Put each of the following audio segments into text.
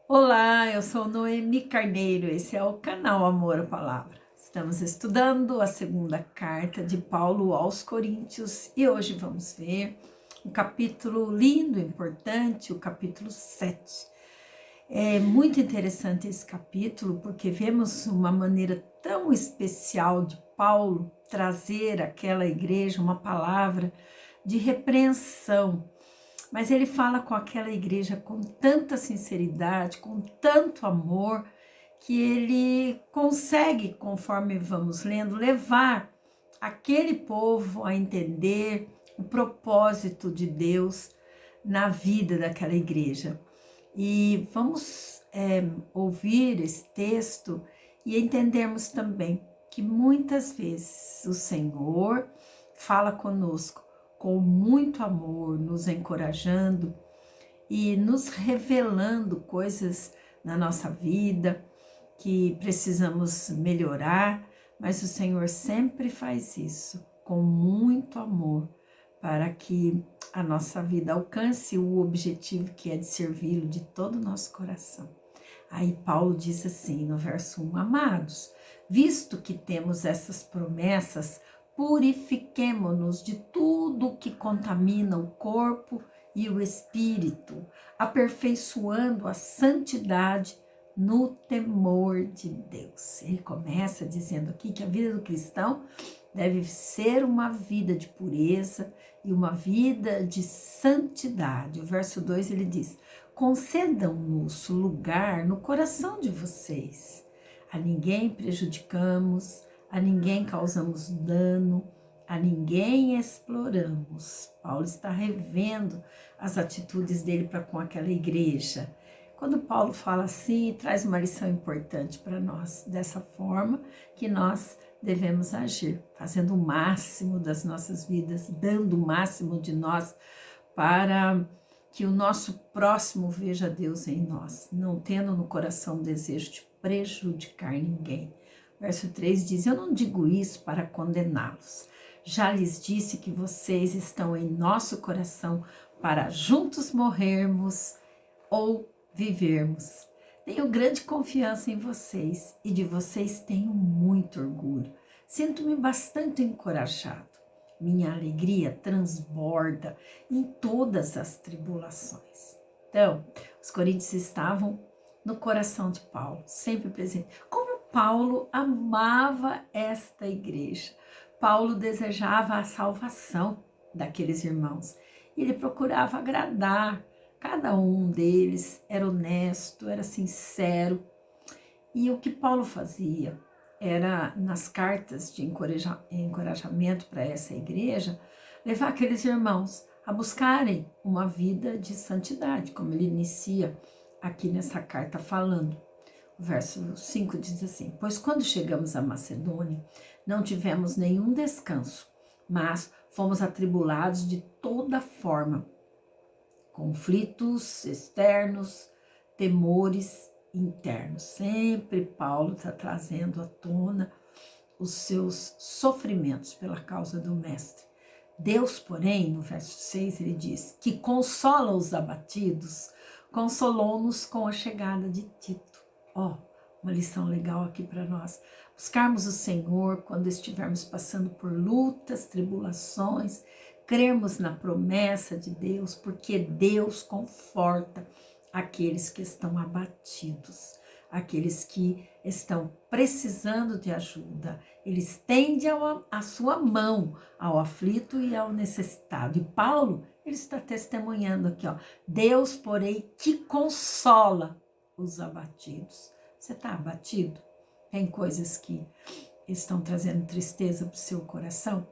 Olá, eu sou Noemi Carneiro, esse é o canal Amor à Palavra. Estamos estudando a segunda carta de Paulo aos Coríntios e hoje vamos ver um capítulo lindo, importante, o capítulo 7. É muito interessante esse capítulo porque vemos uma maneira tão especial de Paulo trazer àquela igreja uma palavra de repreensão, mas ele fala com aquela igreja com tanta sinceridade, com tanto amor, que ele consegue, conforme vamos lendo, levar aquele povo a entender o propósito de Deus na vida daquela igreja. E vamos ouvir esse texto e entendermos também que muitas vezes o Senhor fala conosco com muito amor, nos encorajando e nos revelando coisas na nossa vida que precisamos melhorar, mas o Senhor sempre faz isso com muito amor para que a nossa vida alcance o objetivo que é de servi-lo de todo o nosso coração. Aí Paulo diz assim no verso 1, amados, visto que temos essas promessas, purifiquemo-nos de tudo que contamina o corpo e o espírito, aperfeiçoando a santidade no temor de Deus. Ele começa dizendo aqui que a vida do cristão deve ser uma vida de pureza e uma vida de santidade. O verso 2 ele diz: concedam-nos lugar no coração de vocês. A ninguém prejudicamos, a ninguém causamos dano, a ninguém exploramos. Paulo está revendo as atitudes dele para com aquela igreja. Quando Paulo fala assim, traz uma lição importante para nós, dessa forma que nós devemos agir, fazendo o máximo das nossas vidas, dando o máximo de nós para que o nosso próximo veja Deus em nós, não tendo no coração o desejo de prejudicar ninguém. Verso 3 diz: eu não digo isso para condená-los. Já lhes disse que vocês estão em nosso coração para juntos morrermos ou vivermos. Tenho grande confiança em vocês e de vocês tenho muito orgulho. Sinto-me bastante encorajado. Minha alegria transborda em todas as tribulações. Então, os coríntios estavam no coração de Paulo, sempre presente. Como Paulo amava esta igreja. Paulo desejava a salvação daqueles irmãos. Ele procurava agradar. Cada um deles era honesto, era sincero. E o que Paulo fazia era, nas cartas de encorajamento para essa igreja, levar aqueles irmãos a buscarem uma vida de santidade, como ele inicia aqui nessa carta falando. O verso 5 diz assim: pois quando chegamos à Macedônia, não tivemos nenhum descanso, mas fomos atribulados de toda forma, conflitos externos, temores internos. Sempre Paulo está trazendo à tona os seus sofrimentos pela causa do mestre. Deus, porém, no verso 6, ele diz que consola os abatidos, consolou-nos com a chegada de Tito. Uma lição legal aqui para nós. Buscarmos o Senhor quando estivermos passando por lutas, tribulações, crermos na promessa de Deus, porque Deus conforta aqueles que estão abatidos, aqueles que estão precisando de ajuda. Ele estende a sua mão ao aflito e ao necessitado. E Paulo, ele está testemunhando aqui, Deus, porém, que consola os abatidos. Você está abatido? Tem coisas que estão trazendo tristeza para o seu coração?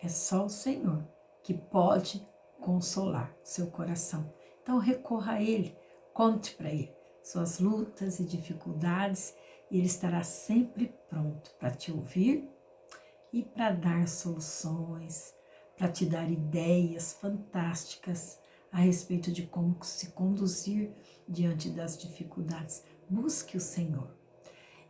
É só o Senhor que pode consolar seu coração. Então recorra a Ele, conte para Ele suas lutas e dificuldades e Ele estará sempre pronto para te ouvir e para dar soluções, para te dar ideias fantásticas a respeito de como se conduzir diante das dificuldades. Busque o Senhor.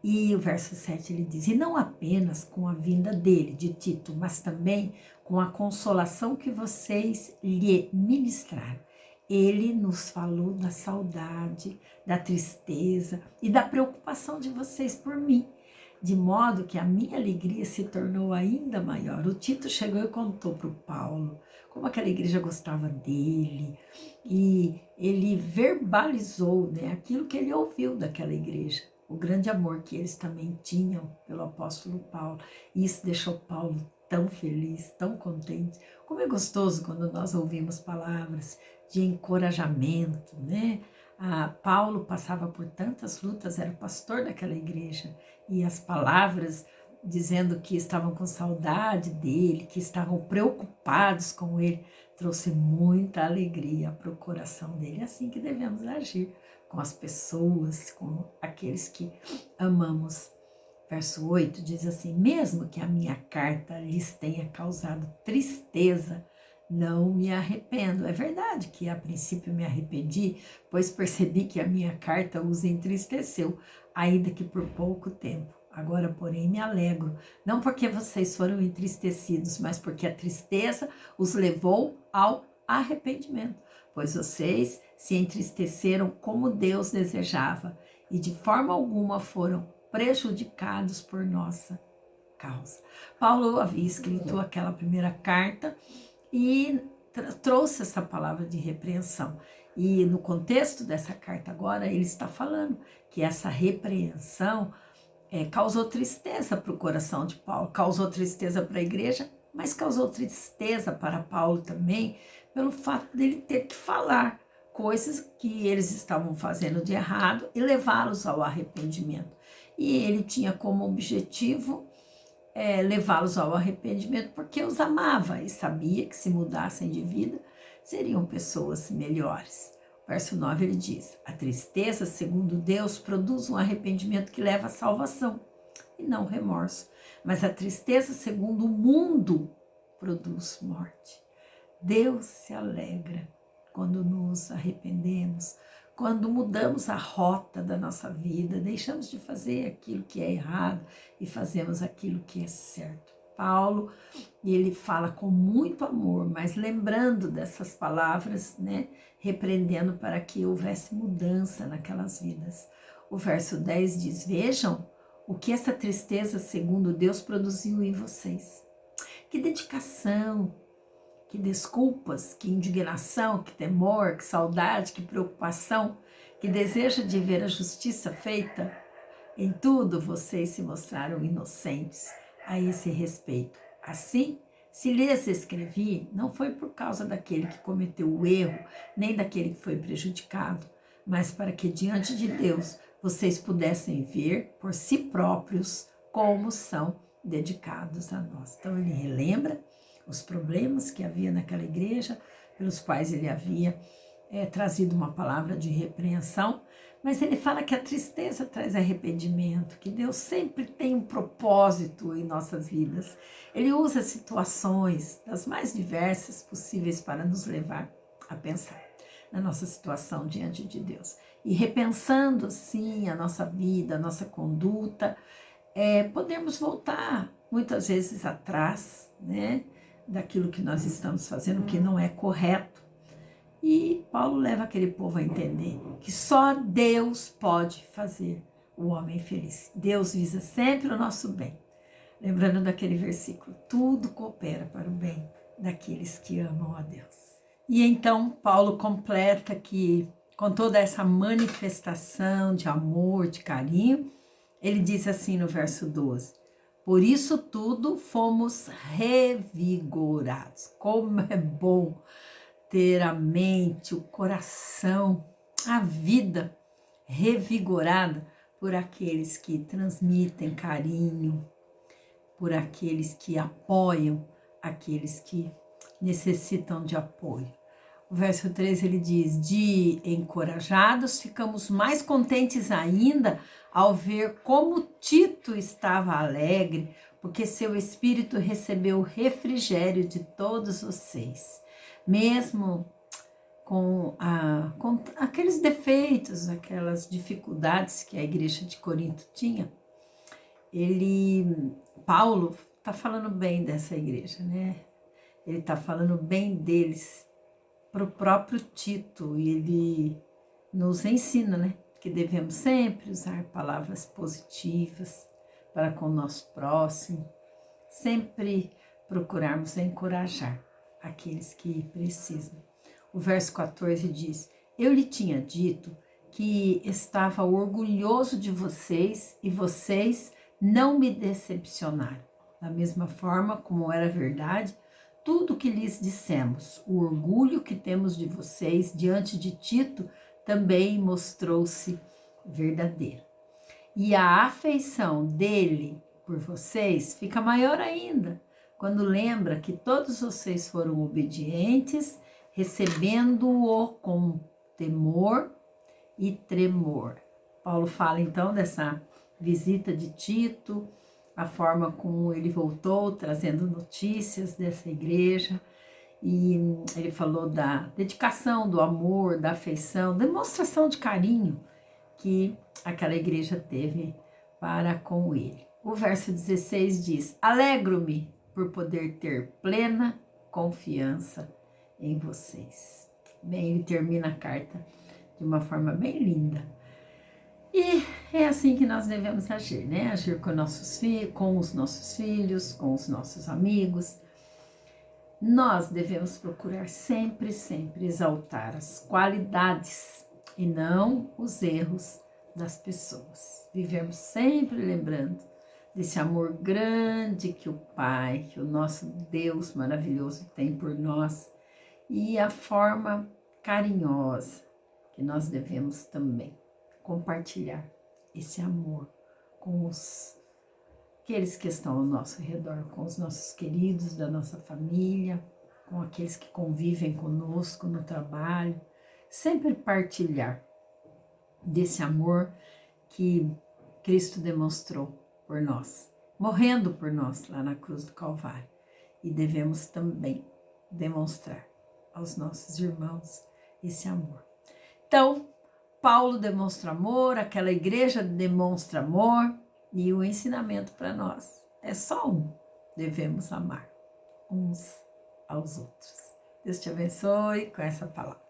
E o verso 7 ele diz: e não apenas com a vinda dele, de Tito, mas também com a consolação que vocês lhe ministraram. Ele nos falou da saudade, da tristeza e da preocupação de vocês por mim, de modo que a minha alegria se tornou ainda maior. O Tito chegou e contou para o Paulo como aquela igreja gostava dele, e ele verbalizou, né, aquilo que ele ouviu daquela igreja, o grande amor que eles também tinham pelo apóstolo Paulo. E isso deixou Paulo tão feliz, tão contente. Como é gostoso quando nós ouvimos palavras de encorajamento, né? Paulo passava por tantas lutas, era pastor daquela igreja, e as palavras dizendo que estavam com saudade dele, que estavam preocupados com ele, trouxe muita alegria para o coração dele. É assim que devemos agir com as pessoas, com aqueles que amamos. Verso 8 diz assim: mesmo que a minha carta lhes tenha causado tristeza, não me arrependo. É verdade que a princípio me arrependi, pois percebi que a minha carta os entristeceu, ainda que por pouco tempo. Agora, porém, me alegro, não porque vocês foram entristecidos, mas porque a tristeza os levou ao arrependimento, pois vocês se entristeceram como Deus desejava e de forma alguma foram prejudicados por nossa causa. Paulo havia escrito aquela primeira carta e trouxe essa palavra de repreensão. E no contexto dessa carta agora, ele está falando que essa repreensão causou tristeza para o coração de Paulo, causou tristeza para a igreja, mas causou tristeza para Paulo também, pelo fato dele ter que falar coisas que eles estavam fazendo de errado e levá-los ao arrependimento. E ele tinha como objetivo levá-los ao arrependimento porque os amava e sabia que se mudassem de vida seriam pessoas melhores. Verso 9 ele diz: a tristeza, segundo Deus, produz um arrependimento que leva à salvação e não remorso. Mas a tristeza, segundo o mundo, produz morte. Deus se alegra quando nos arrependemos, quando mudamos a rota da nossa vida, deixamos de fazer aquilo que é errado e fazemos aquilo que é certo. Paulo, ele fala com muito amor, mas lembrando dessas palavras, né, repreendendo para que houvesse mudança naquelas vidas. O verso 10 diz: vejam o que essa tristeza, segundo Deus, produziu em vocês. Que dedicação, que desculpas, que indignação, que temor, que saudade, que preocupação, que desejo de ver a justiça feita. Em tudo vocês se mostraram inocentes a esse respeito. Assim, se lhes escrevi, não foi por causa daquele que cometeu o erro, nem daquele que foi prejudicado, mas para que diante de Deus vocês pudessem ver por si próprios como são dedicados a nós. Então ele relembra os problemas que havia naquela igreja, pelos quais ele havia trazido uma palavra de repreensão, mas ele fala que a tristeza traz arrependimento, que Deus sempre tem um propósito em nossas vidas. Ele usa situações das mais diversas possíveis para nos levar a pensar na nossa situação diante de Deus. E repensando, sim, a nossa vida, a nossa conduta, podemos voltar muitas vezes atrás, né, daquilo que nós estamos fazendo, que não é correto. E Paulo leva aquele povo a entender que só Deus pode fazer o homem feliz. Deus visa sempre o nosso bem. Lembrando daquele versículo: tudo coopera para o bem daqueles que amam a Deus. E então Paulo completa que, com toda essa manifestação de amor, de carinho, ele diz assim no verso 12: por isso tudo fomos revigorados. Como é bom ter a mente, o coração, a vida revigorada por aqueles que transmitem carinho, por aqueles que apoiam, aqueles que necessitam de apoio. O verso 13 ele diz: de encorajados ficamos mais contentes ainda ao ver como Tito estava alegre, porque seu espírito recebeu o refrigério de todos vocês. Mesmo com aqueles defeitos, aquelas dificuldades que a igreja de Corinto tinha, Paulo está falando bem dessa igreja, né? Ele está falando bem deles. para o próprio Tito, e ele nos ensina, né, que devemos sempre usar palavras positivas para com o nosso próximo, sempre procurarmos encorajar aqueles que precisam. O verso 14 diz: eu lhe tinha dito que estava orgulhoso de vocês e vocês não me decepcionaram. Da mesma forma como era verdade, tudo que lhes dissemos, o orgulho que temos de vocês diante de Tito também mostrou-se verdadeiro. E a afeição dele por vocês fica maior ainda, quando lembra que todos vocês foram obedientes, recebendo-o com temor e tremor. Paulo fala então dessa visita de Tito, a forma como ele voltou, trazendo notícias dessa igreja, e ele falou da dedicação, do amor, da afeição, demonstração de carinho que aquela igreja teve para com ele. O verso 16 diz: alegro-me por poder ter plena confiança em vocês. Bem, ele termina a carta de uma forma bem linda. E é assim que nós devemos agir, né? Agir com os nossos filhos, com os nossos amigos. Nós devemos procurar sempre, sempre exaltar as qualidades e não os erros das pessoas. Vivemos sempre lembrando desse amor grande que o Pai, que o nosso Deus maravilhoso tem por nós, e a forma carinhosa que nós devemos também compartilhar esse amor com aqueles que estão ao nosso redor, com os nossos queridos da nossa família, com aqueles que convivem conosco no trabalho, sempre partilhar desse amor que Cristo demonstrou por nós, morrendo por nós lá na cruz do Calvário. E devemos também demonstrar aos nossos irmãos esse amor. Então, Paulo demonstra amor, aquela igreja demonstra amor, e o ensinamento para nós é só um: devemos amar uns aos outros. Deus te abençoe com essa palavra.